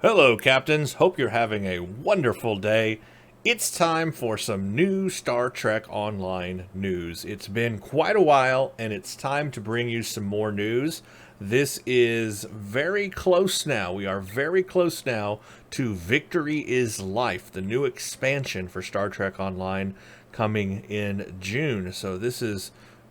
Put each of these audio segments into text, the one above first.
Hello, Captains. Hope you're having a wonderful day. It's time for some new Star Trek Online news. It's been quite a while, and it's time to bring you some more news. This is very close now. We are very close now to Victory is Life, the new expansion for Star Trek Online coming in June. So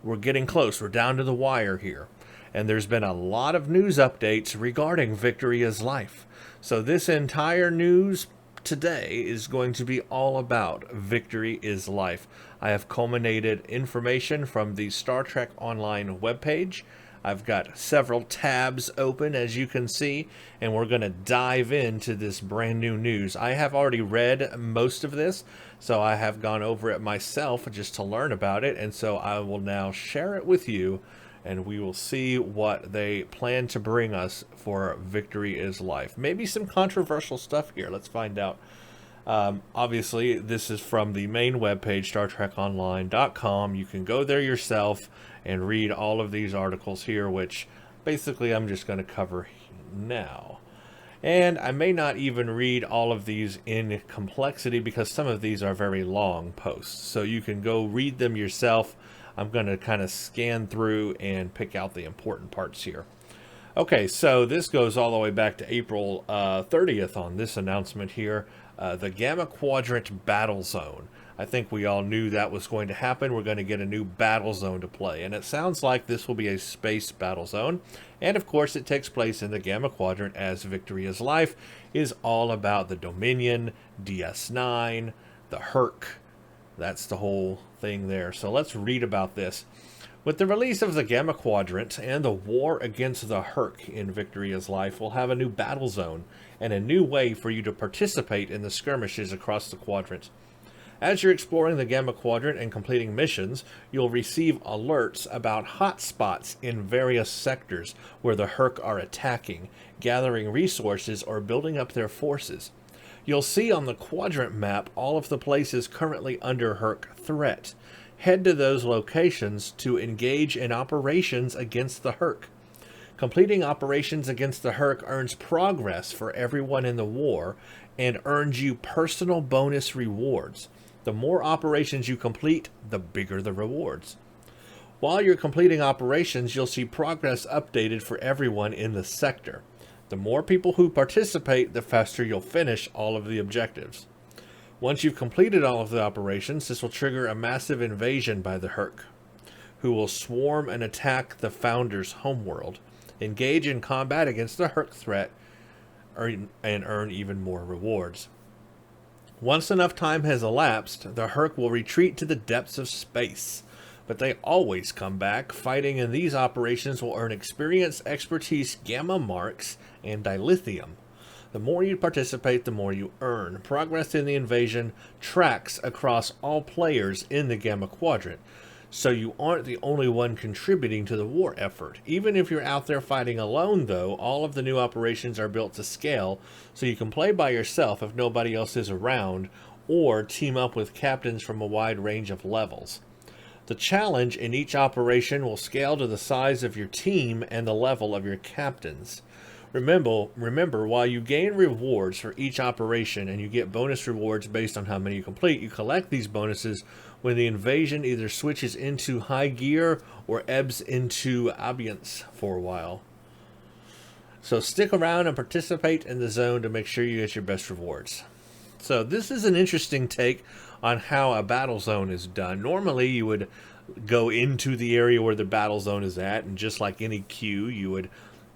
we're getting close. We're down to the wire here. And there's been a lot of news updates regarding Victory is Life. So this entire news today is going to be all about Victory is Life. I have culminated information from the Star Trek Online webpage. I've got several tabs open, as you can see, and we're going to dive into this brand new news. I have already read most of this, so I have gone over it myself just to learn about it, and so I will now share it with you, and we will see what they plan to bring us for Victory is Life. Maybe some controversial stuff here. Let's find out. Obviously, this is from the main webpage, StarTrekOnline.com. You can go there yourself and read all of these articles here, which basically I'm just going to cover now. And I may not even read all of these in complexity because some of these are very long posts. So you can go read them yourself. I'm going to kind of scan through and pick out the important parts here. Okay, so this goes all the way back to April 30th on this announcement here. The Gamma Quadrant Battle Zone. I think we all knew that was going to happen. We're going to get a new battle zone to play. And it sounds like this will be a space battle zone. And of course, it takes place in the Gamma Quadrant, as Victory is Life is all about the Dominion, DS9, the Herc. That's the whole thing there. So let's read about this. With the release of the Gamma Quadrant and the war against the Herc in Victory is Life, we'll have a new battle zone and a new way for you to participate in the skirmishes across the quadrant. As you're exploring the Gamma Quadrant and completing missions, you'll receive alerts about hotspots in various sectors where the Herc are attacking, gathering resources, or building up their forces. You'll see on the quadrant map all of the places currently under Herc threat. Head to those locations to engage in operations against the Herc. Completing operations against the Herc earns progress for everyone in the war and earns you personal bonus rewards. The more operations you complete, the bigger the rewards. While you're completing operations, you'll see progress updated for everyone in the sector. The more people who participate, the faster you'll finish all of the objectives. Once you've completed all of the operations, this will trigger a massive invasion by the Herc, who will swarm and attack the Founder's homeworld, engage in combat against the Herc threat, and earn even more rewards. Once enough time has elapsed, the Herc will retreat to the depths of space, but they always come back. Fighting in these operations will earn experience, expertise, gamma marks, and dilithium. The more you participate, the more you earn. Progress in the invasion tracks across all players in the Gamma Quadrant, so you aren't the only one contributing to the war effort. Even if you're out there fighting alone, though, all of the new operations are built to scale, so you can play by yourself if nobody else is around, or team up with captains from a wide range of levels. The challenge in each operation will scale to the size of your team and the level of your captains. Remember, while you gain rewards for each operation and you get bonus rewards based on how many you complete, you collect these bonuses when the invasion either switches into high gear or ebbs into abeyance for a while. So stick around and participate in the zone to make sure you get your best rewards. So this is an interesting take on how a battle zone is done. Normally you would go into the area where the battle zone is at, and just like any queue, you would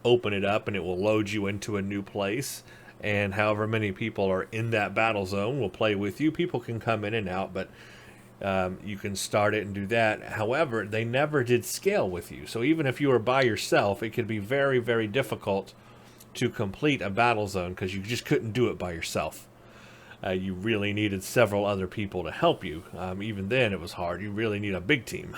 open it up and it will load you into a new place, and however many people are in that battle zone will play with you. People can come in and out, but you can start it and do that. However, they never did scale with you, so even if you were by yourself, it could be very, very difficult to complete a battle zone because you just couldn't do it by yourself. You really needed several other people to help you. Even then it was hard. You really need a big team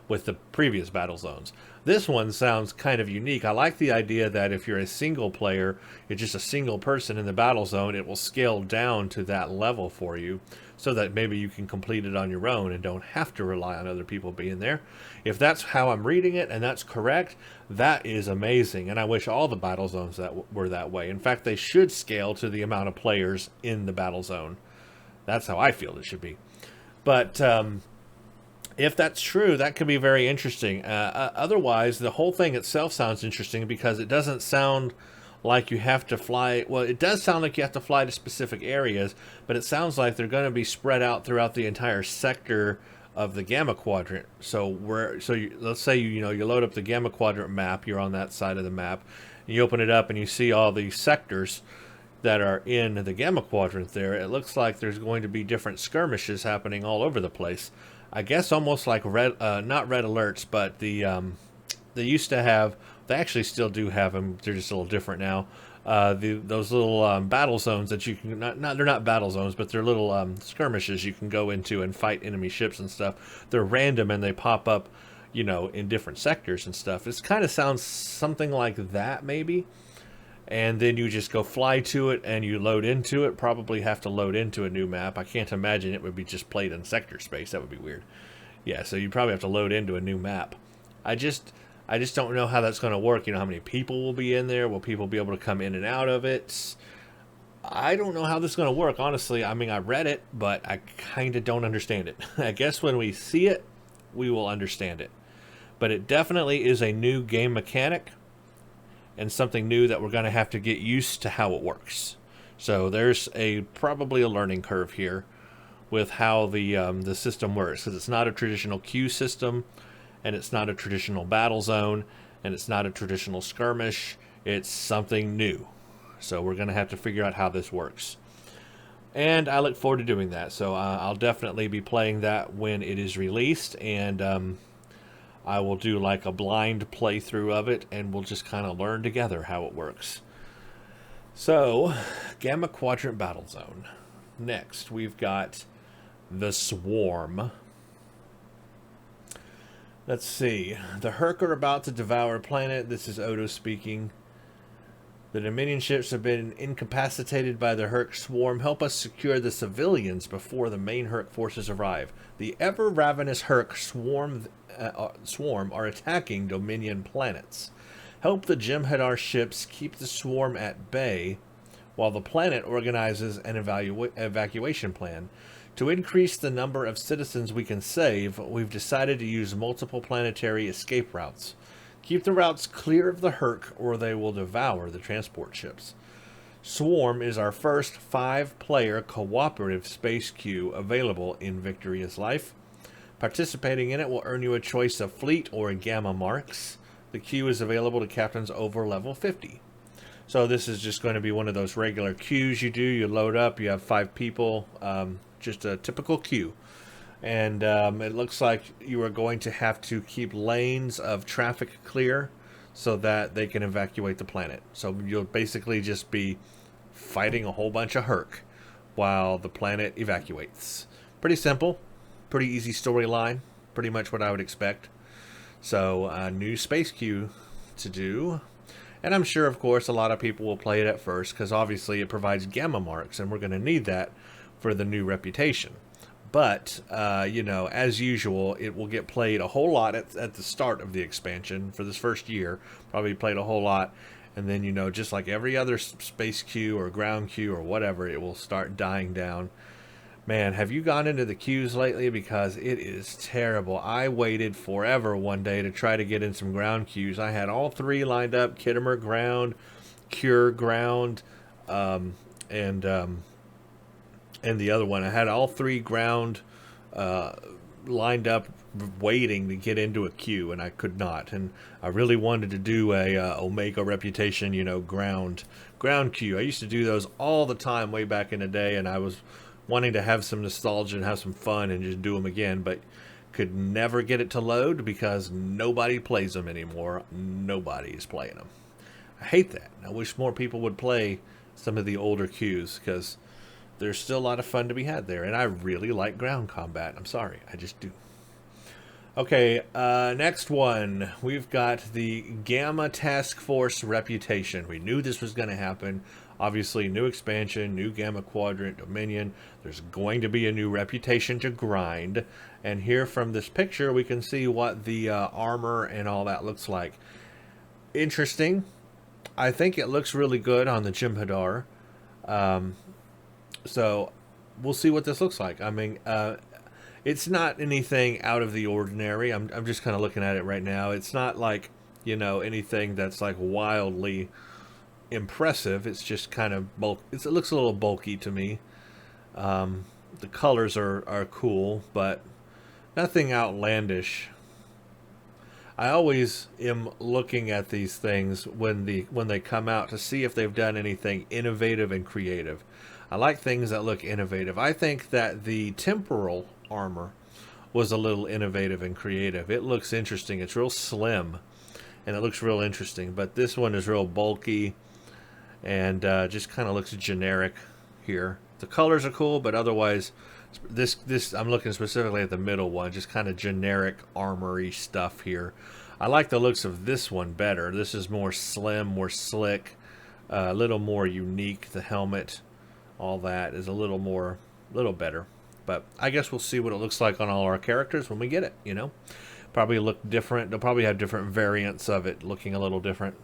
with the previous battle zones. This one sounds kind of unique. I like the idea that if you're a single player, you're just a single person in the battle zone, it will scale down to that level for you. so that maybe you can complete it on your own and don't have to rely on other people being there. If that's how I'm reading it and that's correct, that is amazing. And I wish all the battle zones that were that way. In fact, they should scale to the amount of players in the battle zone. That's how I feel it should be. But if that's true, that could be very interesting. Otherwise, the whole thing itself sounds interesting because it doesn't sound like you have to fly. Well, it does sound like you have to fly to specific areas, but it sounds like they're going to be spread out throughout the entire sector of the Gamma Quadrant. So let's say you load up the Gamma Quadrant map. You're on that side of the map. And you open it up and you see all these sectors that are in the Gamma Quadrant there. It looks like there's going to be different skirmishes happening all over the place. I guess almost like not red alerts, but they used to have. They actually still do have them. They're just a little different now. Those little battle zones that you can they're not battle zones, but they're little skirmishes you can go into and fight enemy ships and stuff. They're random and they pop up, in different sectors and stuff. It kind of sounds something like that maybe. And then you just go fly to it and you load into it. Probably have to load into a new map. I can't imagine it would be just played in sector space. That would be weird. Yeah, so you probably have to load into a new map. I just don't know how that's going to work. How many people will be in there? Will people be able to come in and out of it? I don't know how this is going to work, honestly. I mean, I read it, but I kind of don't understand it. I guess when we see it, we will understand it. But it definitely is a new game mechanic and something new that we're going to have to get used to how it works. So there's probably a learning curve here with how the system works, because it's not a traditional queue system, and it's not a traditional battle zone, and it's not a traditional skirmish. It's something new. So we're going to have to figure out how this works. And I look forward to doing that. So I'll definitely be playing that when it is released, and I will do like a blind playthrough of it, and we'll just kind of learn together how it works. So, Gamma Quadrant Battle Zone. Next, we've got the Swarm. Let's see. The Hurk are about to devour a planet. This is Odo speaking. The Dominion ships have been incapacitated by the Hurk swarm. Help us secure the civilians before the main Hurk forces arrive. The ever-ravenous Hurk swarm are attacking Dominion planets. Help the Jem'Hadar ships keep the swarm at bay while the planet organizes an evacuation plan. To increase the number of citizens we can save, we've decided to use multiple planetary escape routes. Keep the routes clear of the Hurk, or they will devour the transport ships. Swarm is our first 5-player cooperative space queue available in Victory is Life. Participating in it will earn you a choice of fleet or gamma marks. The queue is available to captains over level 50. So this is just going to be one of those regular queues you do. You load up, you have 5 people, just a typical queue. And it looks like you are going to have to keep lanes of traffic clear so that they can evacuate the planet. So you'll basically just be fighting a whole bunch of Hurk while the planet evacuates. Pretty simple, pretty easy storyline, pretty much what I would expect. So a new space queue to do. And I'm sure, of course, a lot of people will play it at first because obviously it provides gamma marks, and we're going to need that for the new reputation. But, as usual, it will get played a whole lot at the start of the expansion for this first year. Probably played a whole lot. And then, just like every other space queue or ground queue or whatever, it will start dying down. Man, have you gone into the queues lately? Because it is terrible. I waited forever one day to try to get in some ground queues. I had all 3 lined up. Kittimer ground, Cure ground, and the other one. I had all 3 ground lined up waiting to get into a queue, and I could not. And I really wanted to do a Omega Reputation, ground queue. I used to do those all the time way back in the day, and I was wanting to have some nostalgia and have some fun and just do them again, but could never get it to load because nobody plays them anymore. Nobody is playing them. I hate that. I wish more people would play some of the older queues because there's still a lot of fun to be had there, and I really like ground combat. I'm sorry, I just do. Okay, next one. We've got the Gamma Task Force Reputation. We knew this was going to happen. Obviously, new expansion, new Gamma Quadrant, Dominion. There's going to be a new reputation to grind. And here from this picture, we can see what the armor and all that looks like. Interesting. I think it looks really good on the Jem'Hadar. So we'll see what this looks like. I mean, it's not anything out of the ordinary. I'm just kind of looking at it right now. It's not like, you know, anything that's like wildly impressive. It's just kind of bulk. It looks a little bulky to me. The colors are cool, but nothing outlandish. I always am looking at these things when they come out to see if they've done anything innovative and creative. I like things that look innovative. I think that the temporal armor was a little innovative and creative. It looks interesting. It's real slim, and it looks real interesting. But this one is real bulky, and just kind of looks generic here. The colors are cool, but otherwise, this I'm looking specifically at the middle one, just kind of generic armory stuff here. I like the looks of this one better. This is more slim, more slick, a little more unique. The helmet, all that is a little better. But I guess we'll see what it looks like on all our characters when we get it, you know. Probably look different. They'll probably have different variants of it looking a little different.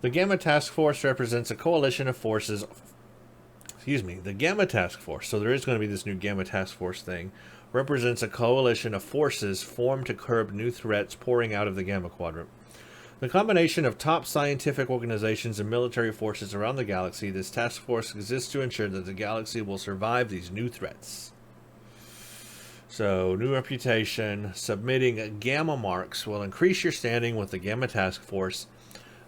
The Gamma Task Force represents a coalition of forces. The Gamma Task Force, so there is going to be this new Gamma Task Force thing, represents a coalition of forces formed to curb new threats pouring out of the Gamma Quadrant. The combination of top scientific organizations and military forces around the galaxy, this task force exists to ensure that the galaxy will survive these new threats. So, new reputation. Submitting Gamma marks will increase your standing with the Gamma Task Force.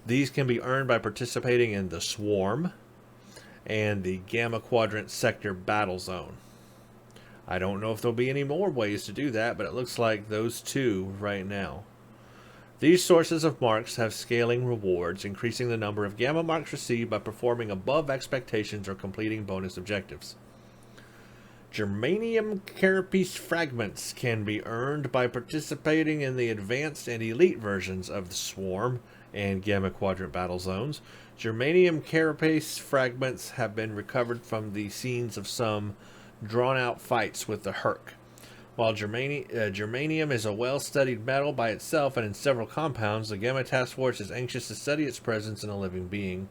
These can be earned by participating in the Swarm and the Gamma Quadrant Sector Battle Zone. I don't know if there'll be any more ways to do that, but it looks like those two right now. These sources of marks have scaling rewards, increasing the number of Gamma marks received by performing above expectations or completing bonus objectives. Germanium carapace fragments can be earned by participating in the advanced and elite versions of the Swarm and Gamma Quadrant battle zones. Germanium carapace fragments have been recovered from the scenes of some drawn-out fights with the Herc. While germanium is a well-studied metal by itself and in several compounds, the Gamma Task Force is anxious to study its presence in a living being.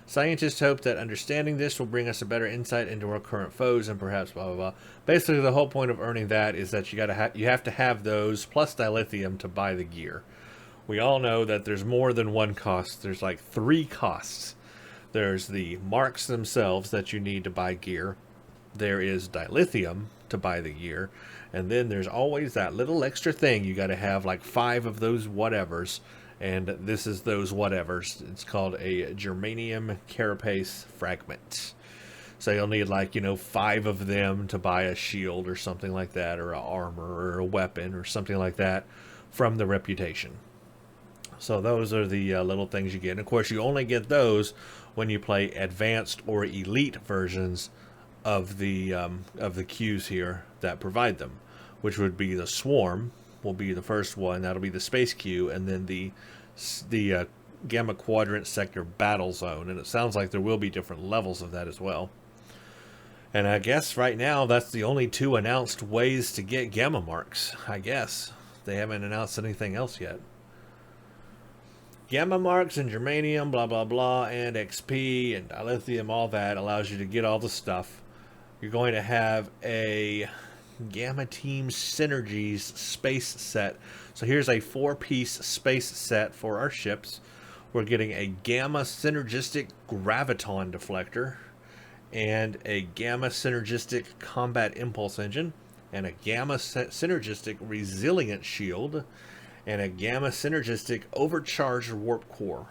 Scientists hope that understanding this will bring us a better insight into our current foes and perhaps blah blah blah. Basically, the whole point of earning that is that you have to have those plus dilithium to buy the gear. We all know that there's more than one cost. There's like 3 costs. There's the marks themselves that you need to buy gear. There is dilithium to buy the gear. And then there's always that little extra thing. You got to have like 5 of those whatevers. And this is those whatevers. It's called a germanium carapace fragment. So you'll need 5 of them to buy a shield or something like that, or a armor or a weapon or something like that from the reputation. So those are the little things you get. And of course, you only get those when you play advanced or elite versions of the queues here that provide them, which would be the Swarm will be the first one. That'll be the space queue, and then the Gamma Quadrant Sector Battle Zone. And it sounds like there will be different levels of that as well. And I guess right now that's the only 2 announced ways to get Gamma marks. I guess they haven't announced anything else yet. Gamma marks and germanium, blah blah blah, and XP and dilithium, all that allows you to get all the stuff. You're going to have a Gamma Team Synergies space set. So here's a 4-piece space set for our ships. We're getting a Gamma Synergistic Graviton Deflector, and a Gamma Synergistic Combat Impulse Engine, and a Gamma Synergistic Resilient Shield, and a Gamma Synergistic Overcharged Warp Core.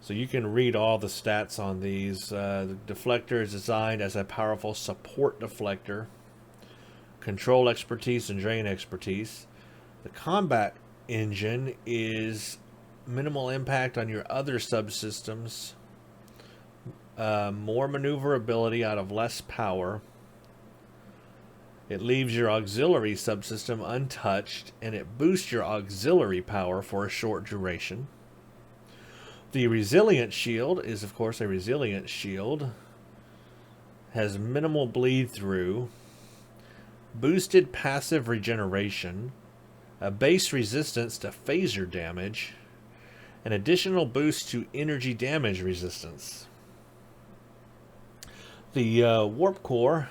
So you can read all the stats on these. The deflector is designed as a powerful support deflector, control expertise and drain expertise. The combat engine is minimal impact on your other subsystems, more maneuverability out of less power. It leaves your auxiliary subsystem untouched, and it boosts your auxiliary power for a short duration. The resilient shield is, of course, a resilient shield. Has minimal bleed through, boosted passive regeneration, a base resistance to phaser damage, an additional boost to energy damage resistance. The warp core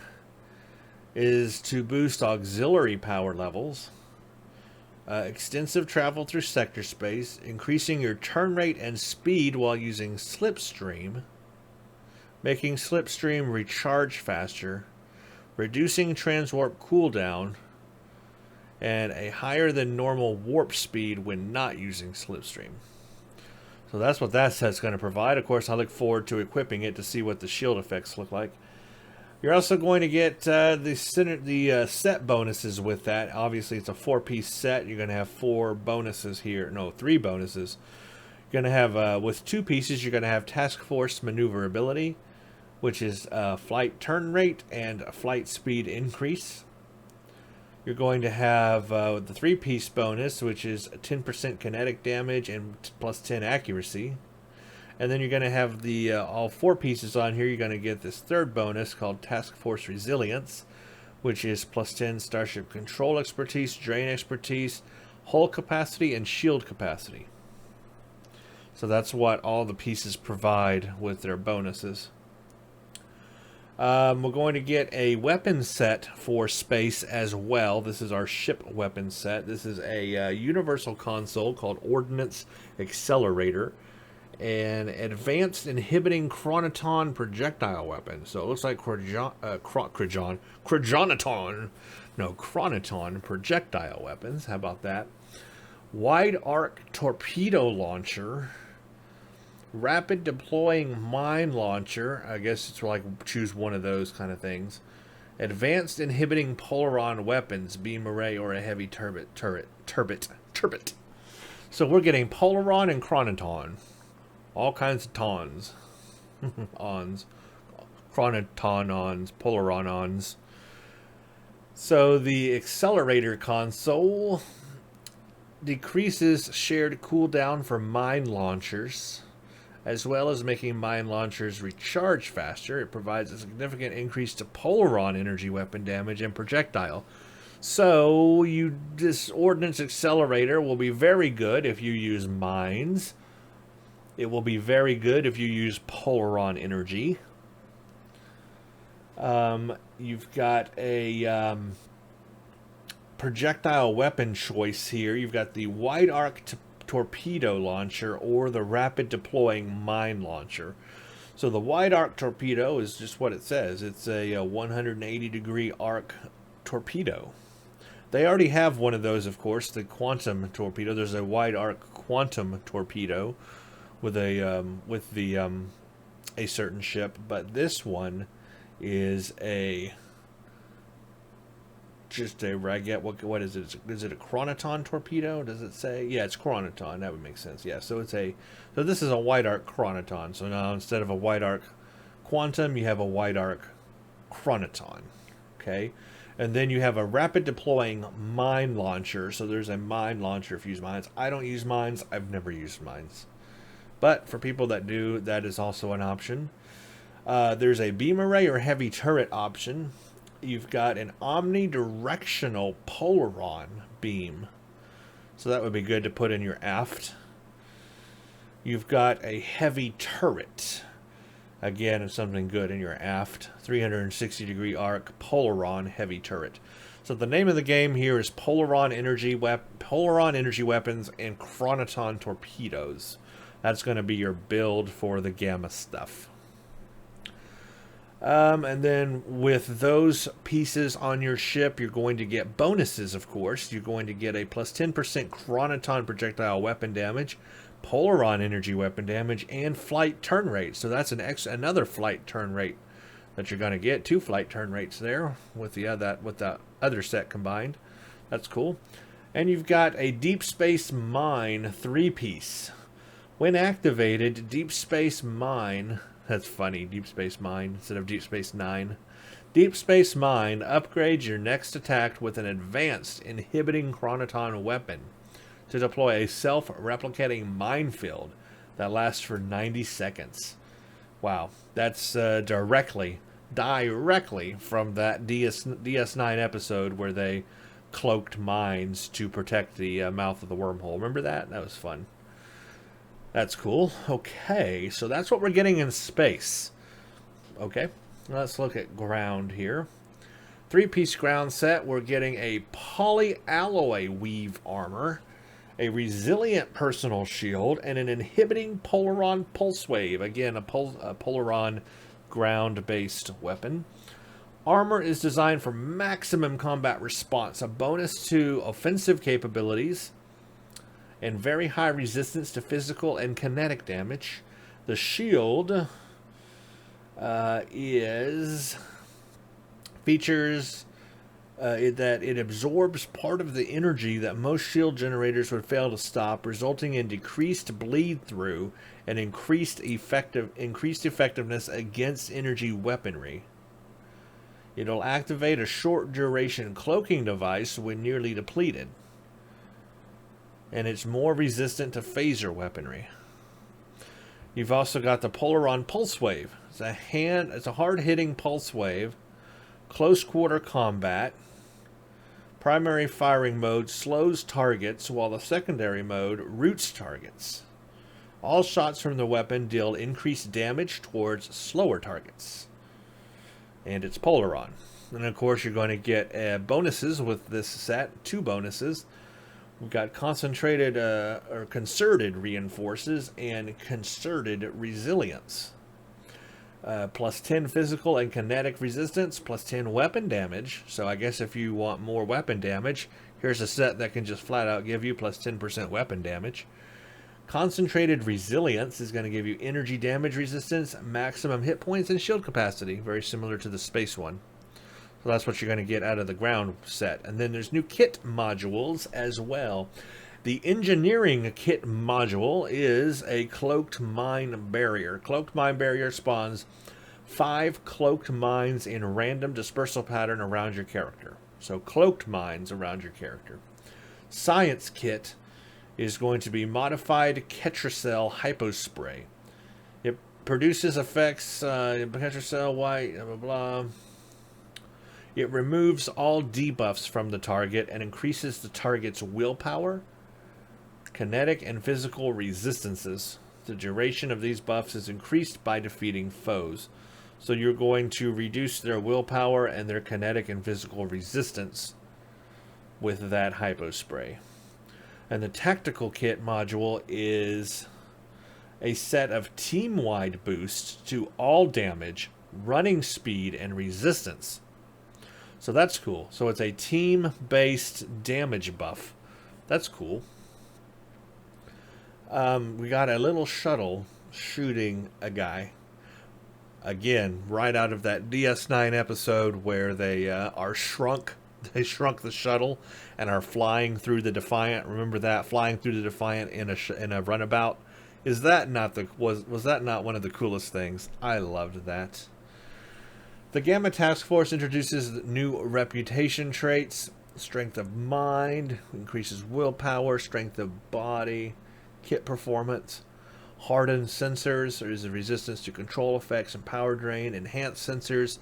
is to boost auxiliary power levels, extensive travel through sector space, increasing your turn rate and speed while using slipstream, making slipstream recharge faster, reducing transwarp cooldown, and a higher than normal warp speed when not using slipstream. So that's what that set's going to provide. Of course, I look forward to equipping it to see what the shield effects look like. You're also going to get the set bonuses with that. Obviously, it's a 4-piece set. You're going to have 4 bonuses here. No, 3 bonuses. You're going to have, with 2 pieces, you're going to have Task Force Maneuverability, which is flight turn rate and flight speed increase. You're going to have the 3-piece bonus, which is 10% kinetic damage and plus 10 accuracy. And then you're going to have the all 4 pieces on here. You're going to get this 3rd bonus called Task Force Resilience, which is plus 10 Starship Control Expertise, Drain Expertise, Hull Capacity, and Shield Capacity. So that's what all the pieces provide with their bonuses. We're going to get a weapon set for space as well. This is our ship weapon set. This is a universal console called Ordnance Accelerator. An advanced inhibiting chronoton projectile weapon. So it looks like chronoton projectile weapons. How about that? Wide arc torpedo launcher. Rapid deploying mine launcher. I guess it's like choose one of those kind of things. Advanced inhibiting polaron weapons, beam array, or a heavy turbot. So we're getting polaron and chronoton. All kinds of tons. Ons. Chronoton-ons. Polaron-ons. So the accelerator console decreases shared cooldown for mine launchers, as well as making mine launchers recharge faster. It provides a significant increase to polaron energy weapon damage and projectile. So this Ordnance Accelerator will be very good if you use mines. It will be very good if you use polaron energy. You've got a projectile weapon choice here. You've got the wide arc torpedo launcher or the rapid deploying mine launcher. So the wide arc torpedo is just what it says. It's a 180 degree arc torpedo. They already have one of those, of course, the quantum torpedo. There's a wide arc quantum torpedo with a certain ship, but this one is just a what is it? Is it a chronoton torpedo? Does it say? Yeah, it's chronoton. That would make sense. Yeah, so this is a wide arc chronoton. So now instead of a wide arc quantum, you have a wide arc chronoton. Okay, and then you have a rapid deploying mine launcher. So there's a mine launcher if you use mines. I don't use mines. I've never used mines. But for people that do, that is also an option. There's a beam array or heavy turret option. You've got an omnidirectional polaron beam. So that would be good to put in your aft. You've got a heavy turret. Again, it's something good in your aft. 360 degree arc polaron heavy turret. So the name of the game here is Polaron Energy Weapons and Chronoton Torpedoes. That's going to be your build for the Gamma stuff. And then with those pieces on your ship, you're going to get bonuses, of course. You're going to get a plus 10% Chronoton projectile weapon damage, Polaron energy weapon damage, and flight turn rate. So that's another flight turn rate that you're going to get. 2 flight turn rates there with the other set combined. That's cool. And you've got a Deep Space Mine 3-piece. When activated, Deep Space Mine, that's funny, Deep Space Mine instead of Deep Space Nine. Deep Space Mine upgrades your next attack with an advanced inhibiting chronoton weapon to deploy a self-replicating minefield that lasts for 90 seconds. Wow, that's directly from that DS9 episode where they cloaked mines to protect the mouth of the wormhole. Remember that? That was fun. That's cool. Okay, so that's what we're getting in space. Okay, let's look at ground here. 3-piece ground set. We're getting a polyalloy weave armor, a resilient personal shield, and an inhibiting Polaron pulse wave. Again, a Polaron ground-based weapon. Armor is designed for maximum combat response, a bonus to offensive capabilities, and very high resistance to physical and kinetic damage. The shield features that it absorbs part of the energy that most shield generators would fail to stop, resulting in decreased bleed through and increased effectiveness against energy weaponry. It'll activate a short duration cloaking device when nearly depleted, and it's more resistant to phaser weaponry. You've also got the Polaron pulse wave. It's a hard-hitting pulse wave, close quarter combat. Primary firing mode slows targets, while the secondary mode roots targets. All shots from the weapon deal increased damage towards slower targets. And it's Polaron. And of course you're going to get bonuses with this set, 2 bonuses. We've got concentrated or concerted reinforces and concerted resilience. Plus 10 physical and kinetic resistance, plus 10 weapon damage. So I guess if you want more weapon damage, here's a set that can just flat out give you plus 10% weapon damage. Concentrated resilience is going to give you energy damage resistance, maximum hit points, and shield capacity. Very similar to the space one. So that's what you're going to get out of the ground set. And then there's new kit modules as well. The engineering kit module is a cloaked mine barrier. Cloaked mine barrier spawns 5 cloaked mines in random dispersal pattern around your character. So cloaked mines around your character. Science kit is going to be modified Ketracell hypospray. It produces effects, Ketracell white, blah, blah, blah. It removes all debuffs from the target and increases the target's willpower, kinetic, and physical resistances. The duration of these buffs is increased by defeating foes. So you're going to reduce their willpower and their kinetic and physical resistance with that hypospray. And the tactical kit module is a set of team-wide boosts to all damage, running speed, and resistance. So that's cool. So it's a team-based damage buff. That's cool. We got a little shuttle shooting a guy. Again, right out of that DS9 episode where they are shrunk. They shrunk the shuttle and are flying through the Defiant. Remember that? Flying through the Defiant in a runabout. Was that not one of the coolest things? I loved that. The Gamma Task Force introduces new reputation traits. Strength of mind, increases willpower, strength of body, kit performance. Hardened sensors, there is a resistance to control effects and power drain. Enhanced sensors,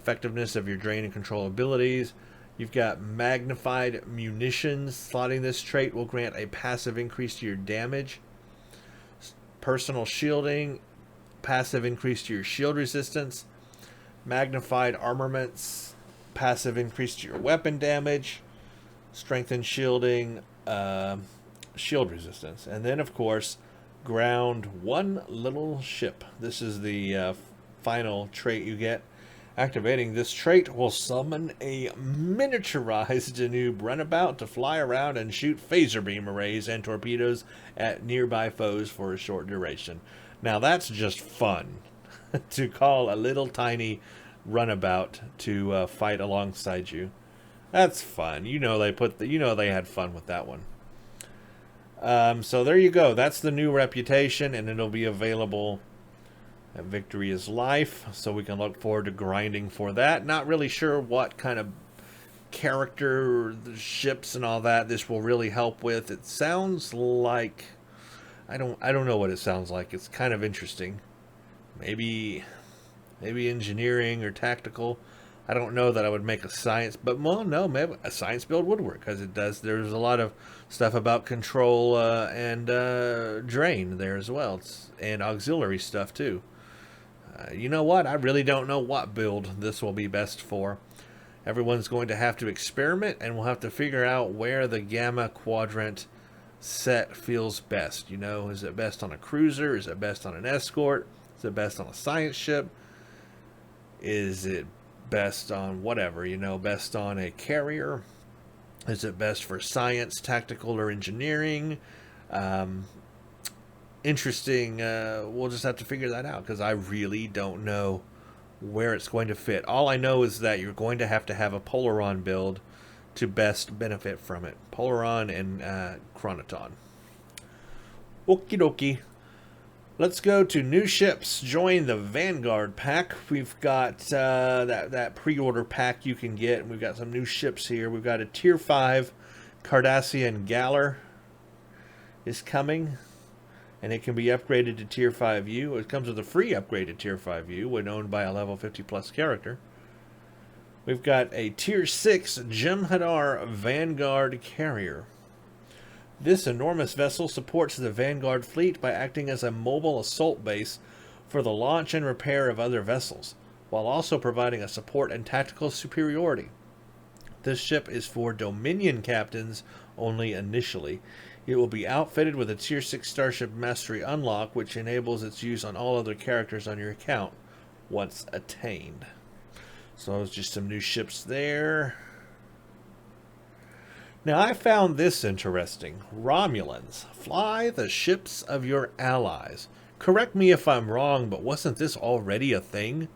effectiveness of your drain and control abilities. You've got magnified munitions. Slotting this trait will grant a passive increase to your damage. Personal shielding, passive increase to your shield resistance. Magnified armaments, passive increase to your weapon damage. Strengthened shielding, shield resistance. And then, of course, ground one little ship. This is the final trait you get. Activating this trait will summon a miniaturized Danube runabout to fly around and shoot phaser beam arrays and torpedoes at nearby foes for a short duration. Now that's just fun to call a little tiny runabout to fight alongside you. That's fun. You know they had fun with that one. So there you go. That's the new reputation, and it'll be available. Victory is life, so we can look forward to grinding for that. Not really sure what kind of character, the ships and all that this will really help with. It sounds like I don't know what it sounds like. It's kind of interesting. Maybe engineering or tactical. I don't know that I would make a science, but well, no, maybe a science build would work because it does. There's a lot of stuff about control and drain there as well, and auxiliary stuff too. You know what? I really don't know what build this will be best for. Everyone's going to have to experiment, and we'll have to figure out where the gamma quadrant set feels best. You know, is it best on a cruiser? Is it best on an escort? Is it best on a science ship? Is it best on whatever, you know, best on a carrier? Is it best for science, tactical, or engineering? Interesting. We'll just have to figure that out because I really don't know where it's going to fit. All I know is that you're going to have a Polaron build to best benefit from it. Polaron and Chronoton. Okie dokie. Let's go to new ships. Join the Vanguard pack. We've got that pre-order pack you can get. We've got some new ships here. We've got a Tier 5 Cardassian Galler is coming. And it can be upgraded to Tier 5U. It comes with a free upgrade to Tier 5U when owned by a level 50 plus character. We've got a Tier 6 Jem'Hadar Vanguard Carrier. This enormous vessel supports the Vanguard fleet by acting as a mobile assault base for the launch and repair of other vessels, while also providing a support and tactical superiority. This ship is for Dominion captains only initially. It will be outfitted with a Tier 6 Starship Mastery unlock, which enables its use on all other characters on your account once attained. So it's just some new ships there. Now, I found this interesting. Romulans, fly the ships of your allies. Correct me if I'm wrong, but wasn't this already a thing?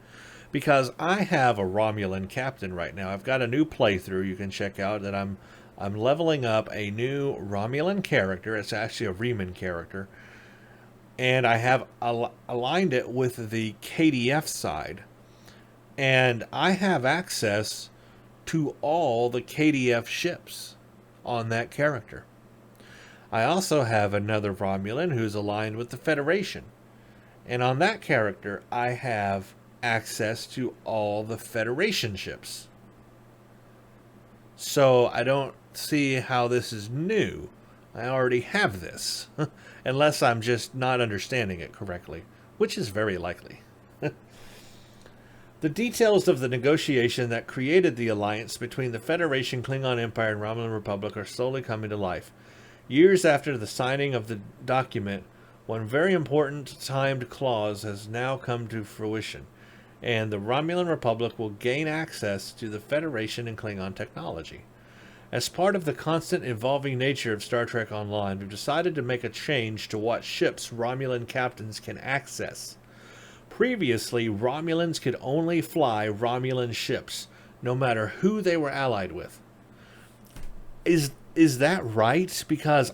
Because I have a Romulan captain right now. I've got a new playthrough you can check out that I'm leveling up a new Romulan character. It's actually a Reman character. And I have aligned it with the KDF side. And I have access to all the KDF ships on that character. I also have another Romulan who's aligned with the Federation. And on that character, I have access to all the Federation ships. So I don't see how this is new. I already have this. Unless I'm just not understanding it correctly, which is very likely. The details of the negotiation that created the alliance between the Federation, Klingon Empire, and Romulan Republic are slowly coming to life. Years after the signing of the document, one very important timed clause has now come to fruition, and the Romulan Republic will gain access to the Federation and Klingon technology. As part of the constant evolving nature of Star Trek Online, we've decided to make a change to what ships Romulan captains can access. Previously, Romulans could only fly Romulan ships, no matter who they were allied with. Is that right? Because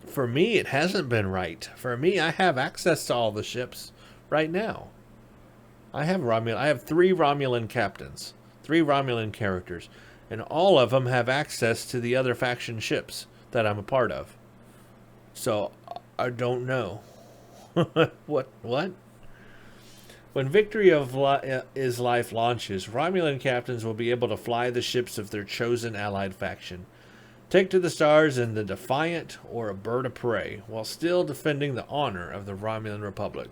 for me, it hasn't been right. For me, I have access to all the ships right now. I have 3 Romulan captains, 3 Romulan characters, and all of them have access to the other faction ships that I'm a part of. So, I don't know. What? When Victory is Life launches, Romulan captains will be able to fly the ships of their chosen allied faction, take to the stars in the Defiant or a Bird of Prey, while still defending the honor of the Romulan Republic.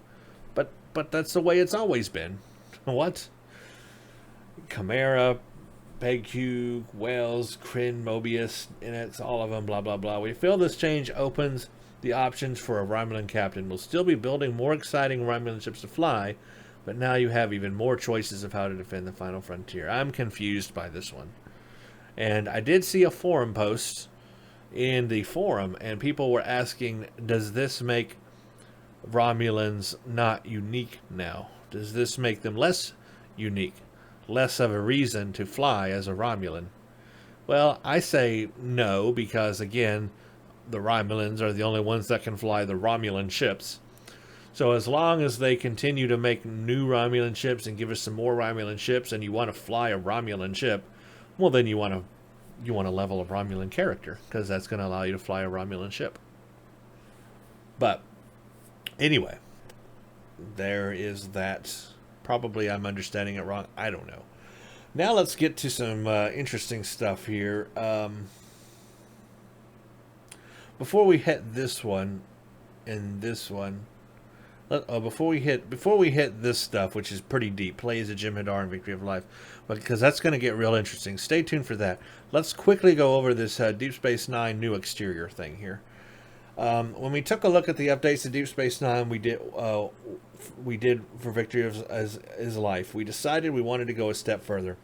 But that's the way it's always been. What? Chimera, Pegq, Wells, Kryn, Mobius, and it's all of them, blah, blah, blah. We feel this change opens the options for a Romulan captain. We'll still be building more exciting Romulan ships to fly, but now you have even more choices of how to defend the final frontier. I'm confused by this one. And I did see a forum post in the forum, and people were asking, does this make Romulans not unique now? Does this make them less unique? Less of a reason to fly as a Romulan? Well, I say no, because again, the Romulans are the only ones that can fly the Romulan ships. So as long as they continue to make new Romulan ships and give us some more Romulan ships, and you want to fly a Romulan ship, well, then you want to level a Romulan character, because that's going to allow you to fly a Romulan ship. But anyway, there is that. Probably I'm understanding it wrong. I don't know. Now let's get to some interesting stuff here. Before we hit this one and this one, before we hit this stuff, which is pretty deep, plays of Jem'Hadar and Victory of Life, but because that's going to get real interesting. Stay tuned for that. Let's quickly go over this Deep Space Nine new exterior thing here. When we took a look at the updates to Deep Space Nine, we did for Victory of Life. We decided we wanted to go a step further.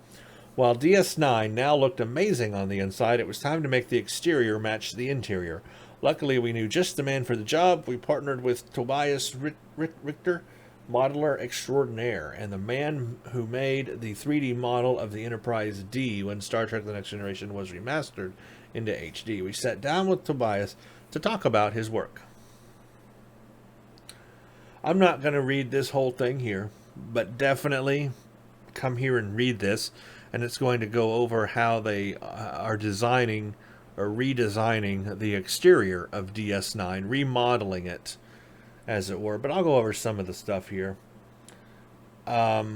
While DS9 now looked amazing on the inside, it was time to make the exterior match the interior. Luckily, we knew just the man for the job. We partnered with Tobias Richter, modeler extraordinaire, and the man who made the 3D model of the Enterprise D when Star Trek The Next Generation was remastered into HD. We sat down with Tobias to talk about his work. I'm not going to read this whole thing here, but definitely come here and read this, and it's going to go over how they are designing or redesigning the exterior of DS9, remodeling it, as it were. But I'll go over some of the stuff here. For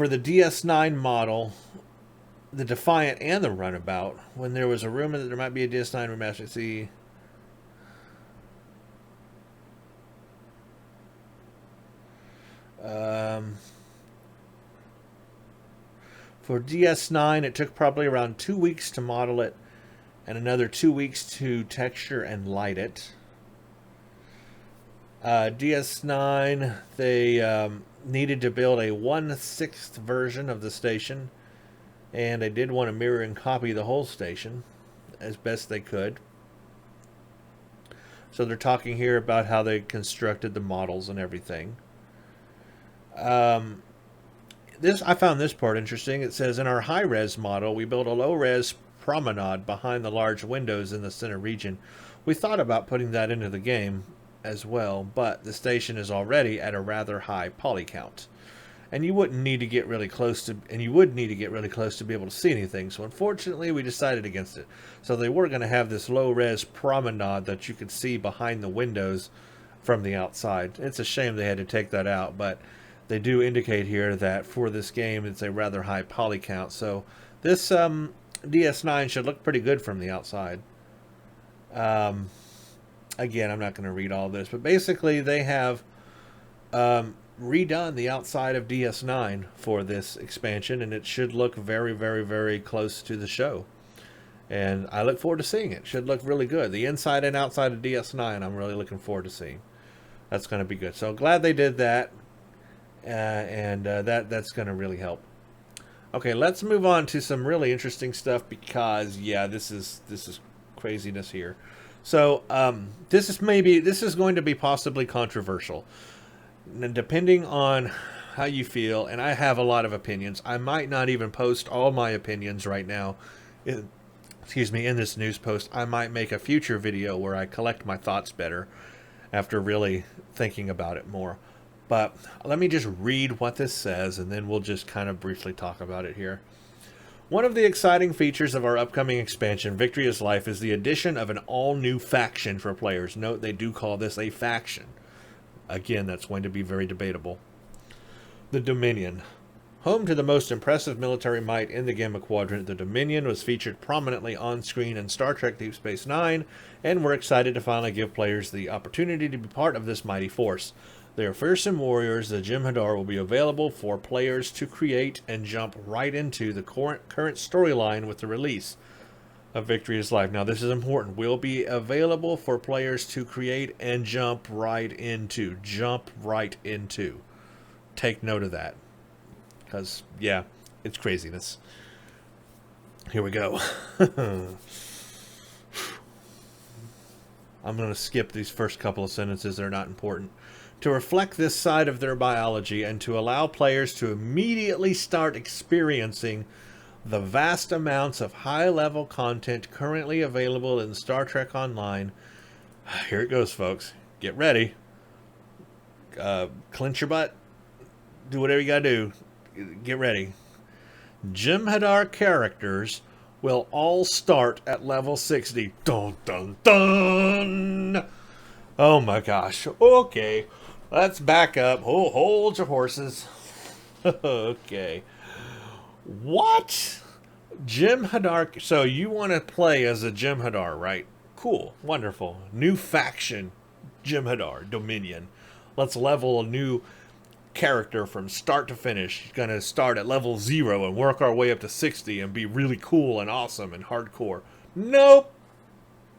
the DS9 model, the Defiant and the Runabout, when there was a rumor that there might be a DS9 remaster, see... For DS9, it took probably around 2 weeks to model it, and another 2 weeks to texture and light it. DS9, they needed to build a 1/6 version of the station, and they did want to mirror and copy the whole station as best they could. So they're talking here about how they constructed the models and everything. I found this part interesting. It says, in our high-res model, we built a low-res promenade behind the large windows in the center region. We thought about putting that into the game as well, but the station is already at a rather high poly count. And you wouldn't need to get really close to, and you would need to get really close to be able to see anything. So unfortunately, we decided against it. So they were going to have this low-res promenade that you could see behind the windows from the outside. It's a shame they had to take that out, but they do indicate here that for this game, it's a rather high poly count. So this DS9 should look pretty good from the outside. Again, I'm not going to read all this, but basically they have redone the outside of DS9 for this expansion, and it should look very, very, very close to the show. And I look forward to seeing it. It should look really good. The inside and outside of DS9, I'm really looking forward to seeing. That's going to be good. So glad they did that. That's going to really help. Okay, let's move on to some really interesting stuff because, yeah, this is craziness here. So this is going to be possibly controversial, and depending on how you feel. And I have a lot of opinions. I might not even post all my opinions right now. In this news post. I might make a future video where I collect my thoughts better after really thinking about it more. But let me just read what this says, and then we'll just kind of briefly talk about it here. One of the exciting features of our upcoming expansion, Victory is Life, is the addition of an all-new faction for players. Note, they do call this a faction. Again, that's going to be very debatable. The Dominion. Home to the most impressive military might in the Gamma Quadrant, the Dominion was featured prominently on screen in Star Trek Deep Space Nine, and we're excited to finally give players the opportunity to be part of this mighty force. They are fearsome warriors. The Jem'Hadar will be available for players to create and jump right into the current storyline with the release of Victory is Life. Now, this is important. Will be available for players to create and jump right into. Jump right into. Take note of that. Because, yeah, it's craziness. Here we go. I'm going to skip these first couple of sentences. They're not important. To reflect this side of their biology and to allow players to immediately start experiencing the vast amounts of high-level content currently available in Star Trek Online. Here it goes, folks. Get ready. Clench your butt. Do whatever you gotta do. Get ready. Jem'Hadar characters will all start at level 60. Dun dun dun! Oh my gosh. Okay. Let's back up. Oh, hold your horses. Okay. What? Jem'Hadar. So you want to play as a Jem'Hadar, right? Cool. Wonderful. New faction. Jem'Hadar. Dominion. Let's level a new character from start to finish. Gonna start at level 0 and work our way up to 60 and be really cool and awesome and hardcore. Nope.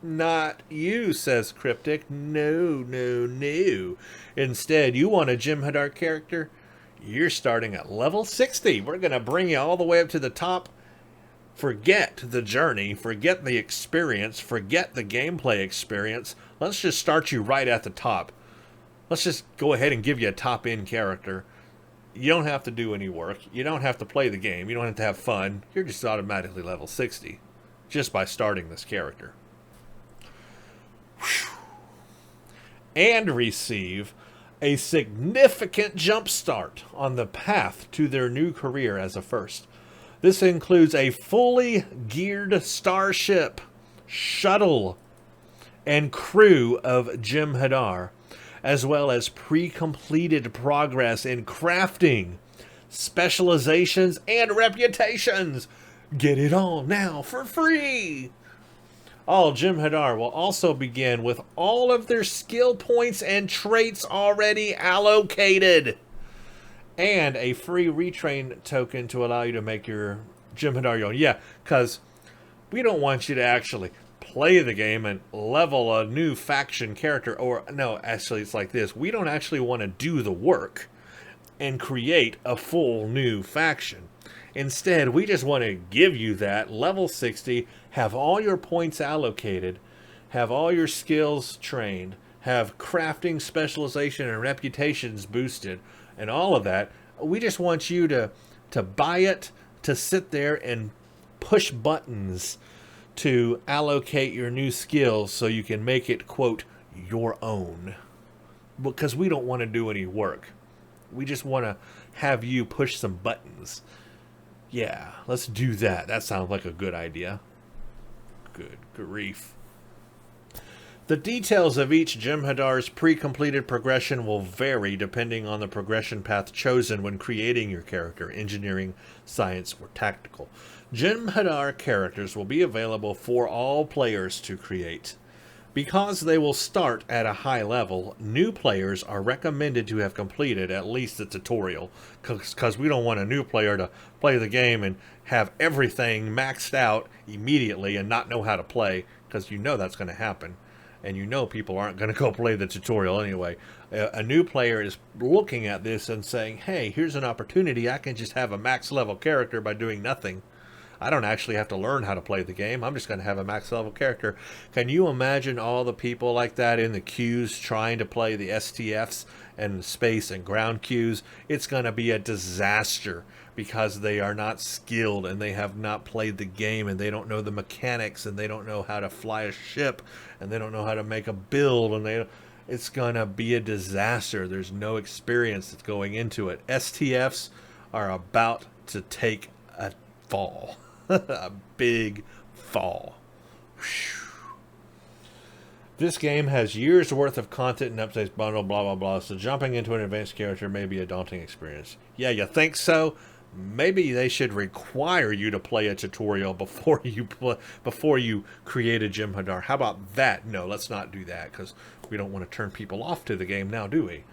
Not you, says Cryptic. No, no, no. Instead, you want a Jem'Hadar character? You're starting at level 60. We're going to bring you all the way up to the top. Forget the journey. Forget the experience. Forget the gameplay experience. Let's just start you right at the top. Let's just go ahead and give you a top-end character. You don't have to do any work. You don't have to play the game. You don't have to have fun. You're just automatically level 60 just by starting this character. And receive a significant jump start on the path to their new career as a first. This includes a fully geared starship, shuttle, and crew of Jem'Hadar, as well as pre-completed progress in crafting, specializations, and reputations. Get it all now for free! All Jem'Hadar will also begin with all of their skill points and traits already allocated, and a free retrain token to allow you to make your Jem'Hadar your own. Yeah, because we don't want you to actually play the game and level a new faction character. Or, no, actually it's like this. We don't actually want to do the work and create a full new faction. Instead, we just want to give you that level 60, have all your points allocated, have all your skills trained, have crafting, specialization, and reputations boosted, and all of that. We just want you to buy it, to sit there and push buttons to allocate your new skills so you can make it, quote, your own. Because we don't want to do any work. We just want to have you push some buttons. Yeah, let's do that. That sounds like a good idea. Good grief. The details of each Jem'Hadar's pre-completed progression will vary depending on the progression path chosen when creating your character, engineering, science, or tactical. Jem'Hadar characters will be available for all players to create. Because they will start at a high level, new players are recommended to have completed at least the tutorial, because we don't want a new player to play the game and have everything maxed out immediately and not know how to play, because you know that's going to happen, and you know people aren't going to go play the tutorial anyway. A new player is looking at this and saying, hey, here's an opportunity. I can just have a max level character by doing nothing. I don't actually have to learn how to play the game. I'm just going to have a max level character. Can you imagine all the people like that in the queues trying to play the STFs and space and ground queues? It's going to be a disaster because they are not skilled and they have not played the game and they don't know the mechanics and they don't know how to fly a ship and they don't know how to make a build and it's going to be a disaster. There's no experience that's going into it. STFs are about to take a fall. A big fall. Whew. This game has years worth of content and updates bundle, blah blah blah, so jumping into an advanced character may be a daunting experience. Yeah, you think so? Maybe they should require you to play a tutorial before you create a Jem'Hadar. How about that? No, let's not do that, because we don't want to turn people off to the game now, do we?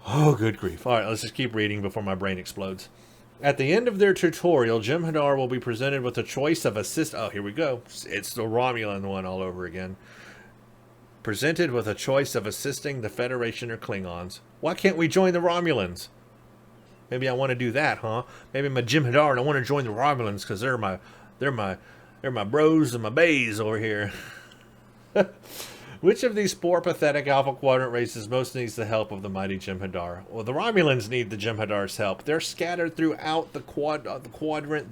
Oh, good grief. Alright, let's just keep reading before my brain explodes. At the end of their tutorial, Jem'Hadar will be presented with a choice of Oh, here we go. It's the Romulan one all over again. Presented with a choice of assisting the Federation or Klingons. Why can't we join the Romulans? Maybe I want to do that, huh? Maybe I'm a Jem'Hadar and I want to join the Romulans because they're my bros and my bays over here. Which of these four pathetic Alpha Quadrant races most needs the help of the mighty Jem'Hadar? Well, the Romulans need the Jem'Hadar's help. They're scattered throughout the quadrant.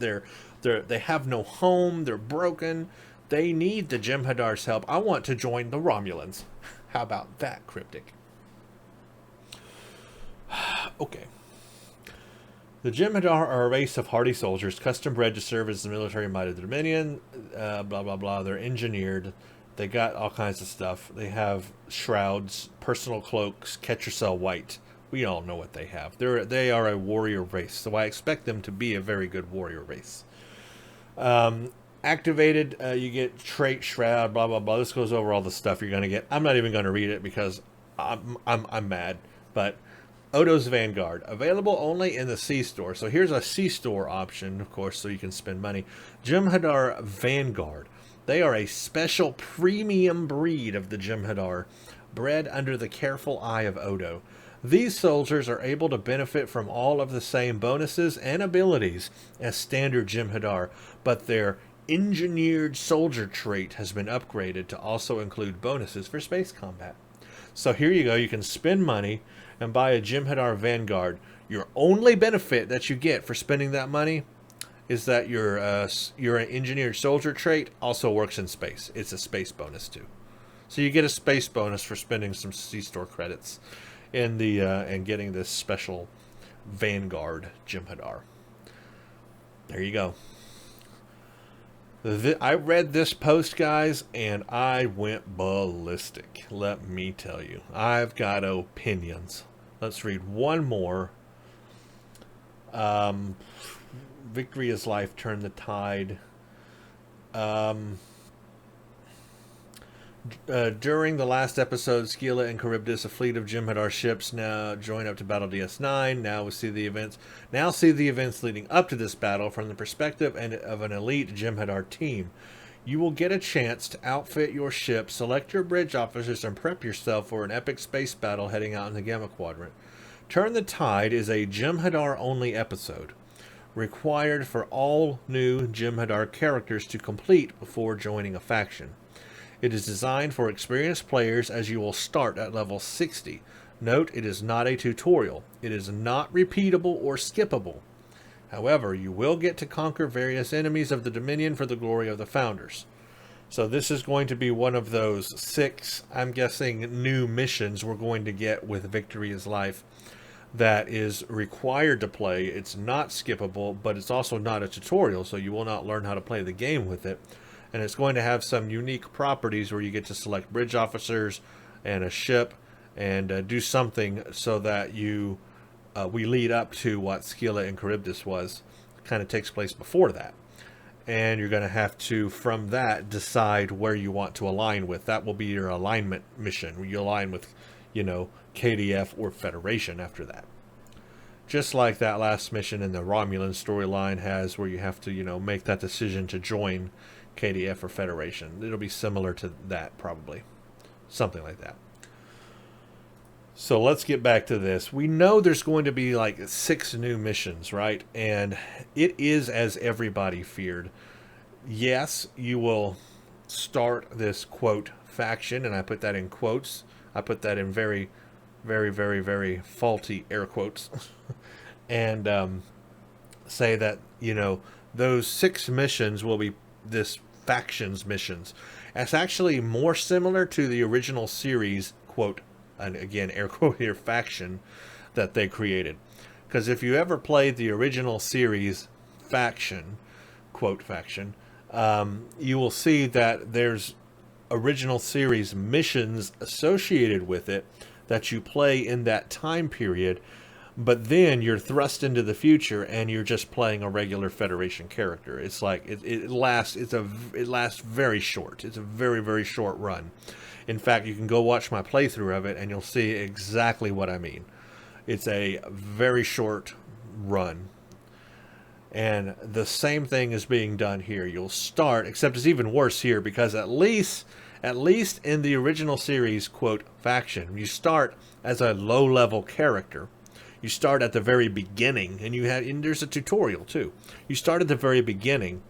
They have no home. They're broken. They need the Jem'Hadar's help. I want to join the Romulans. How about that, Cryptic? Okay. The Jem'Hadar are a race of hardy soldiers, custom bred to serve as the military might of the Dominion. Blah blah blah. They're engineered. They got all kinds of stuff. They have shrouds, personal cloaks, catch yourself white. We all know what they have. They are a warrior race, so I expect them to be a very good warrior race. Activated, you get trait, shroud, blah blah blah. This goes over all the stuff you're gonna get. I'm not even gonna read it because I'm mad. But Odo's Vanguard, available only in the C store. So here's a C store option, of course, so you can spend money. Jem'Hadar Vanguard. They are a special premium breed of the Jem'Hadar, bred under the careful eye of Odo. These soldiers are able to benefit from all of the same bonuses and abilities as standard Jem'Hadar, but their engineered soldier trait has been upgraded to also include bonuses for space combat. So here you go, you can spend money and buy a Jem'Hadar Vanguard. Your only benefit that you get for spending that money is that your engineered soldier trait also works in space. It's a space bonus too. So you get a space bonus for spending some C-store credits in the and getting this special Vanguard Jem'Hadar. There you go. I read this post, guys, and I went ballistic. Let me tell you. I've got opinions. Let's read one more. Victory is life, turn the tide. During the last episode, Skila and Charybdis, a fleet of Jem'Hadar ships, now join up to battle DS9. Now we see the events. Now see the events leading up to this battle from the perspective of an elite Jem'Hadar team. You will get a chance to outfit your ship, select your bridge officers, and prep yourself for an epic space battle heading out in the Gamma Quadrant. Turn the Tide is a Jem'Hadar only episode, required for all new Jem'Hadar characters to complete before joining a faction. It is designed for experienced players as you will start at level 60. Note, it is not a tutorial. It is not repeatable or skippable. However, you will get to conquer various enemies of the Dominion for the glory of the Founders. So this is going to be one of those 6, I'm guessing, new missions we're going to get with Victory is Life that is required to play. It's not skippable, but it's also not a tutorial, so you will not learn how to play the game with it. And it's going to have some unique properties where you get to select bridge officers and a ship and do something so that we lead up to what Skila and Charybdis was. It kind of takes place before that. And you're going to have to, from that, decide where you want to align with. That will be your alignment mission, where you align with, KDF or Federation after that. Just like that last mission in the Romulan storyline has, where you have to, make that decision to join KDF or Federation. It'll be similar to that, probably. Something like that. So let's get back to this. We know there's going to be like 6 new missions, right? And it is as everybody feared. Yes, you will start this, quote, faction, and I put that in quotes. I put that in very, very, very, very faulty air quotes. And say that, those 6 missions will be this factions missions. It's actually more similar to the original series, quote, and again, air quote here, faction that they created. Because if you ever played the original series faction, quote faction, you will see that there's original series missions associated with it that you play in that time period, but then you're thrust into the future and you're just playing a regular Federation character. It's like it lasts very short. It's a very, very short run. In fact, you can go watch my playthrough of it and you'll see exactly what I mean. It's a very short run. And the same thing is being done here. You'll start, except it's even worse here, because at least in the original series, quote, faction, you start as a low-level character. You start at the very beginning, and there's a tutorial too. You start at the very beginning,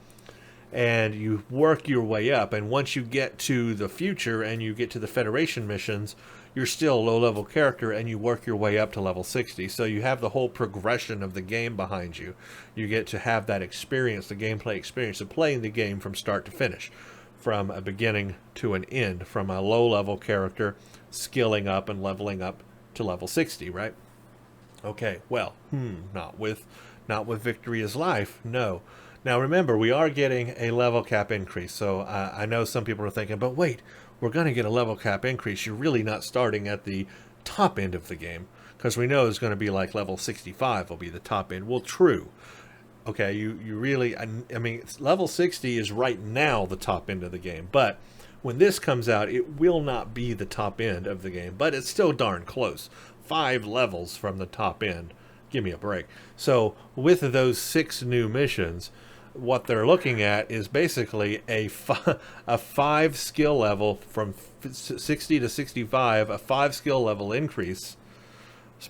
and you work your way up. And once you get to the future and you get to the Federation missions, you're still a low-level character, and you work your way up to level 60. So you have the whole progression of the game behind you. You get to have that experience, the gameplay experience of playing the game from start to finish, from a beginning to an end, from a low-level character skilling up and leveling up to level 60, right? Okay, well, not with Not with victory is life, no. Now remember, we are getting a level cap increase, so I know some people are thinking, but wait, we're going to get a level cap increase. You're really not starting at the top end of the game, because we know it's going to be like level 65 will be the top end. Well, true. Okay, you really, I mean, level 60 is right now the top end of the game, but when this comes out, it will not be the top end of the game, but it's still darn close. 5 levels from the top end. Give me a break. So with those 6 new missions, what they're looking at is basically a 5 skill level from 60 to 65, a 5 skill level increase,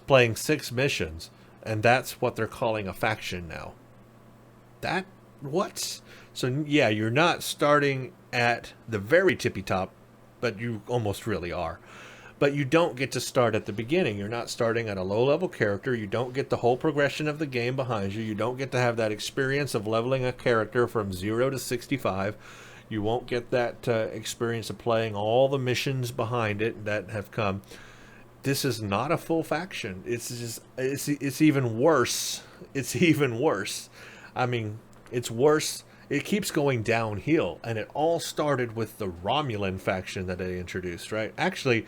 playing 6 missions, and that's what they're calling a faction now. That, what? So yeah, you're not starting at the very tippy top, but you almost really are. But you don't get to start at the beginning. You're not starting at a low-level character. You don't get the whole progression of the game behind you. You don't get to have that experience of leveling a character from 0 to 65. You won't get that experience of playing all the missions behind it that have come. This is not a full faction. It's just, it's even worse. It's even worse. I mean, it's worse. It keeps going downhill, and it all started with the Romulan faction that they introduced, right? Actually,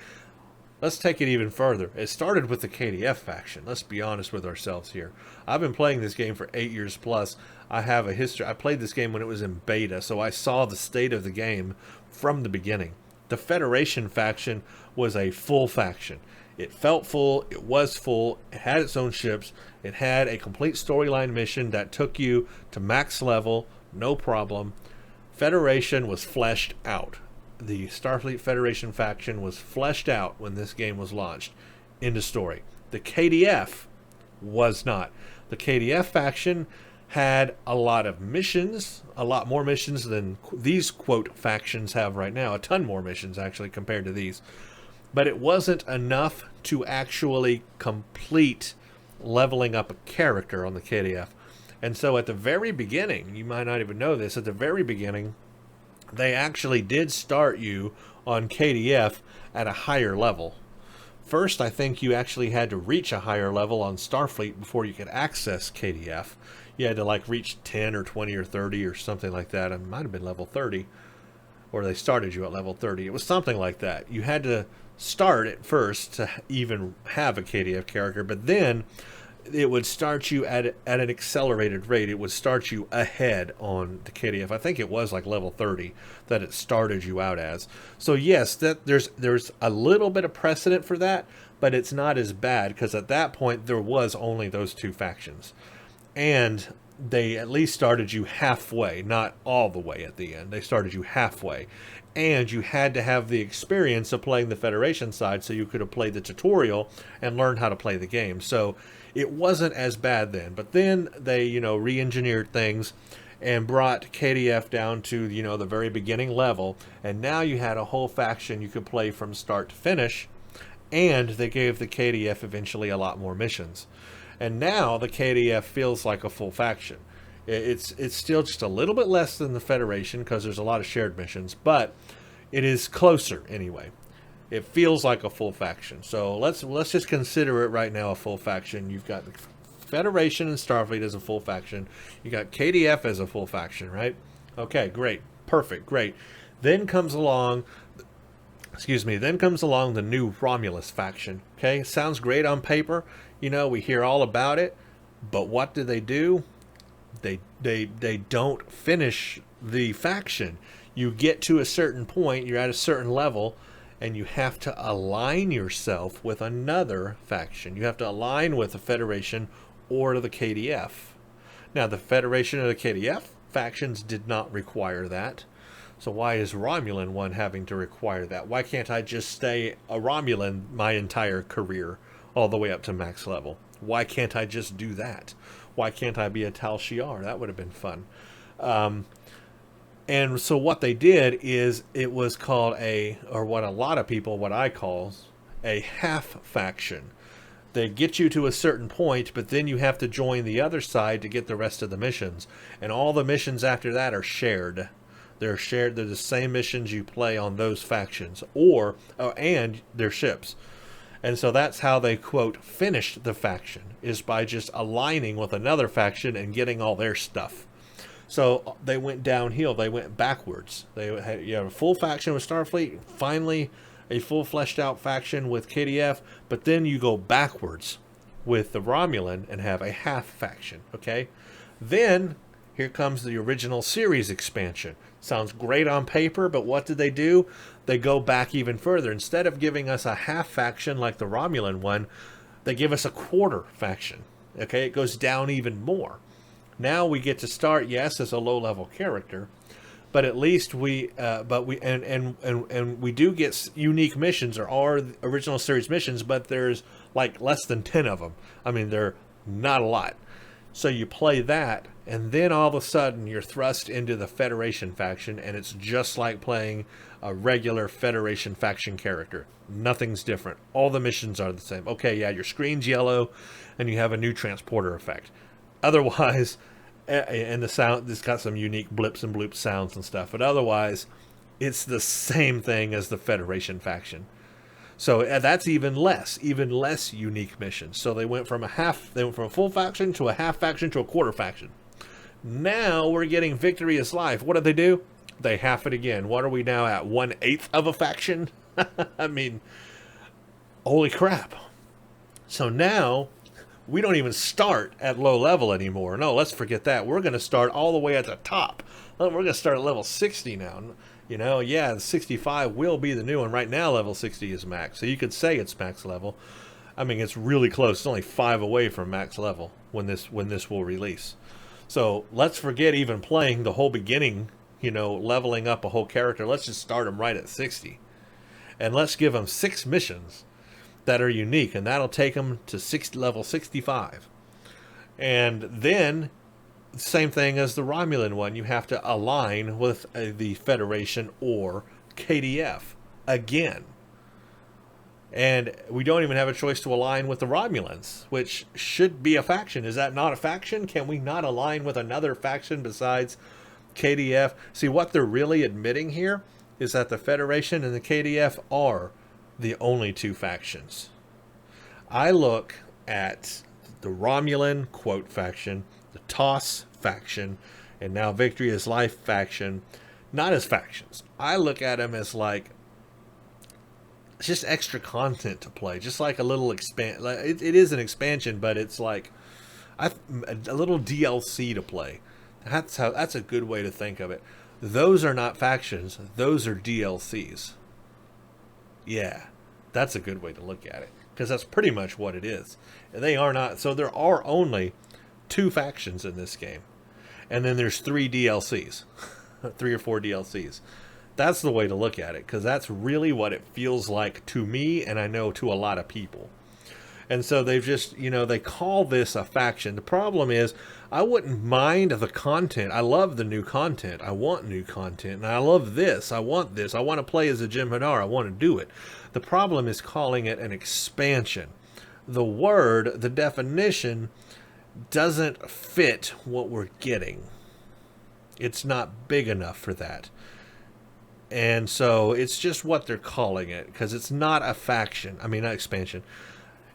let's take it even further. It started with the KDF faction. Let's be honest with ourselves here. I've been playing this game for 8 years plus. I have a history. I played this game when it was in beta, so I saw the state of the game from the beginning. The Federation faction was a full faction. It felt full, it was full, it had its own ships, it had a complete storyline mission that took you to max level, no problem. Federation was fleshed out. The Starfleet Federation faction was fleshed out when this game was launched. End of story. The KDF was not. The KDF faction had a lot of missions, a lot more missions than these, quote, factions have right now. A ton more missions, actually, compared to these. But it wasn't enough to actually complete leveling up a character on the KDF. And so at the very beginning, you might not even know this, at the very beginning, they actually did start you on KDF at a higher level. First, I think you actually had to reach a higher level on Starfleet before you could access KDF. You had to like reach 10 or 20 or 30 or something like that. It might have been level 30. Or they started you at level 30. It was something like that. You had to start at first to even have a KDF character, but then it would start you at an accelerated rate. It would start you ahead on the KDF. I think it was like level 30 that it started you out as. So yes, that there's a little bit of precedent for that, but it's not as bad because at that point there was only those 2 factions. And they at least started you halfway, not all the way at the end. They started you halfway. And you had to have the experience of playing the Federation side so you could have played the tutorial and learned how to play the game. So it wasn't as bad then. But then they, re-engineered things and brought KDF down to, the very beginning level. And now you had a whole faction you could play from start to finish. And they gave the KDF eventually a lot more missions. And now the KDF feels like a full faction. It's still just a little bit less than the Federation because there's a lot of shared missions, but it is closer anyway. It feels like a full faction. So let's just consider it right now a full faction. You've got the Federation and Starfleet as a full faction. You got KDF as a full faction, right? Okay, great. Perfect, great. Then comes along the new Romulus faction. Okay, sounds great on paper. We hear all about it, but what do? They don't finish the faction. You get to a certain point, you're at a certain level, and you have to align yourself with another faction. You have to align with the Federation or the KDF. Now, the Federation or the KDF factions did not require that. So why is Romulan one having to require that? Why can't I just stay a Romulan my entire career all the way up to max level? Why can't I just do that? Why can't I be a Tal Shiar? That would have been fun. And so what they did is it was called what I call a half faction. They get you to a certain point, but then you have to join the other side to get the rest of the missions. And all the missions after that are shared. They're shared. They're the same missions you play on those factions, and their ships. And so that's how they, quote, finished the faction, is by just aligning with another faction and getting all their stuff. So they went downhill. They went backwards. You have a full faction with Starfleet, finally a full fleshed out faction with KDF, but then you go backwards with the Romulan and have a half faction, okay? Then here comes the original series expansion. Sounds great on paper, but what did they do? They go back even further. Instead of giving us a half faction like the Romulan one, they give us a quarter faction. Okay, it goes down even more. Now we get to start, yes, as a low-level character, but at least we do get unique missions, or our original series missions, but there's like less than 10 of them. I mean, they're not a lot. So you play that, and then all of a sudden you're thrust into the Federation faction, and it's just like playing a regular Federation faction character. Nothing's different. All the missions are the same. Okay, yeah, your screen's yellow, and you have a new transporter effect. Otherwise, and the sound, it's got some unique blips and bloops sounds and stuff, but otherwise, it's the same thing as the Federation faction. So that's even less unique missions. So they went from a full faction to a half faction to a quarter faction. Now we're getting Victory is Life. What did they do? They half it again. What are we now at? 1/8 of a faction? I mean, holy crap. So now we don't even start at low level anymore. No, let's forget that. We're going to start all the way at the top. We're going to start at level 60 now. You know, yeah, 65 will be the new one. Right now, level 60 is max. So you could say it's max level. I mean, it's really close. It's only 5 away from max level when this will release. So let's forget even playing the whole beginning, you know, leveling up a whole character. Let's just start them right at 60. And let's give them 6 missions that are unique. And that'll take them to level 65. And then, same thing as the Romulan one. You have to align with the Federation or KDF again. And we don't even have a choice to align with the Romulans, which should be a faction. Is that not a faction? Can we not align with another faction besides KDF? See, what they're really admitting here is that the Federation and the KDF are the only 2 factions. I look at the Romulan, quote, faction, the TOS faction, and now Victory is Life faction, not as factions. I look at them as like, it's just extra content to play, just like a little it is an expansion, but it's like a little DLC to play. That's a good way to think of it. Those are not factions, those are DLCs. Yeah, that's a good way to look at it, because that's pretty much what it is. They are not, so there are only 2 factions in this game, and then there's 3 DLCs, 3 or 4 DLCs. That's the way to look at it, because that's really what it feels like to me, and I know to a lot of people. And so they've just, you know, they call this a faction. The problem is, I wouldn't mind the content. I love the new content. I want new content. And I love this. I want this. I want to play as a Jem'Hadar. I want to do it. The problem is calling it an expansion. The word, the definition, doesn't fit what we're getting. It's not big enough for that. And so it's just what they're calling it, because it's not a faction. I mean, not expansion.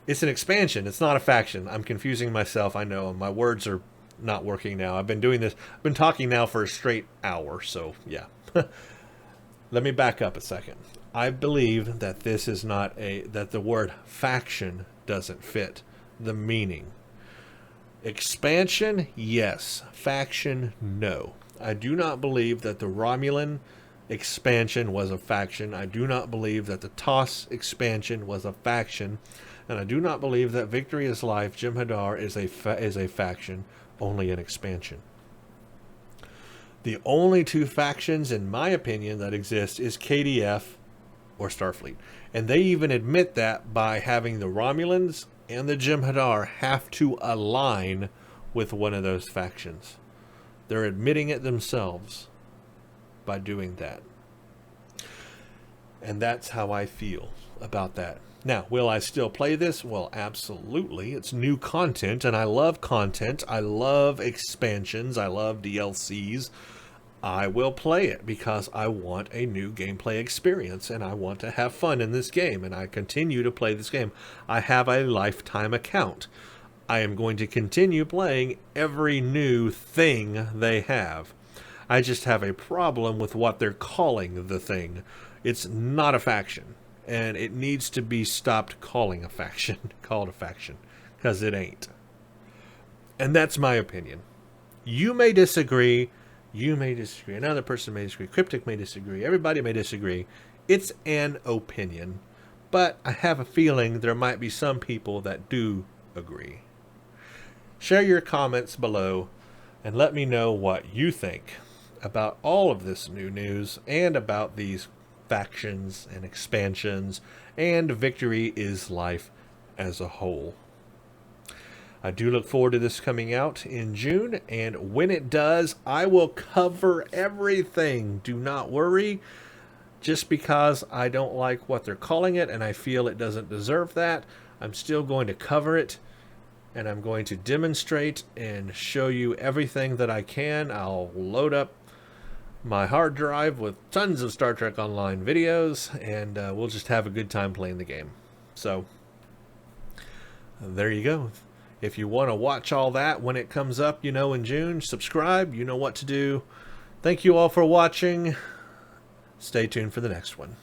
It's an expansion. It's not a faction. I'm confusing myself. I know. My words are not working now. I've been doing this. I've been talking now for a straight hour. So, yeah. Let me back up a second. I believe that this is not that the word faction doesn't fit the meaning. Expansion, yes. Faction, no. I do not believe that the Romulan expansion was a faction. I do not believe that the TOS expansion was a faction. And I do not believe that Victory is Life, Jem'Hadar, is a faction, only an expansion. The only 2 factions, in my opinion, that exist is KDF or Starfleet. And they even admit that by having the Romulans and the Jem'Hadar have to align with one of those factions. They're admitting it themselves by doing that. And that's how I feel about that. Now, will I still play this? Well, absolutely. It's new content, and I love content. I love expansions. I love DLCs. I will play it because I want a new gameplay experience and I want to have fun in this game, and I continue to play this game. I have a lifetime account. I am going to continue playing every new thing they have. I just have a problem with what they're calling the thing. It's not a faction, and it needs to be stopped calling a faction, called a faction, because it ain't. And that's my opinion. You may disagree. You may disagree. Another person may disagree. Cryptic may disagree. Everybody may disagree. It's an opinion. But I have a feeling there might be some people that do agree. Share your comments below and let me know what you think about all of this new news and about these factions and expansions and Victory is Life as a whole. I do look forward to this coming out in June, and when it does, I will cover everything. Do not worry. Just because I don't like what they're calling it and I feel it doesn't deserve that, I'm still going to cover it, and I'm going to demonstrate and show you everything that I can. I'll load up my hard drive with tons of Star Trek Online videos, and we'll just have a good time playing the game. So, there you go. If you want to watch all that when it comes up, in June, subscribe. You know what to do. Thank you all for watching. Stay tuned for the next one.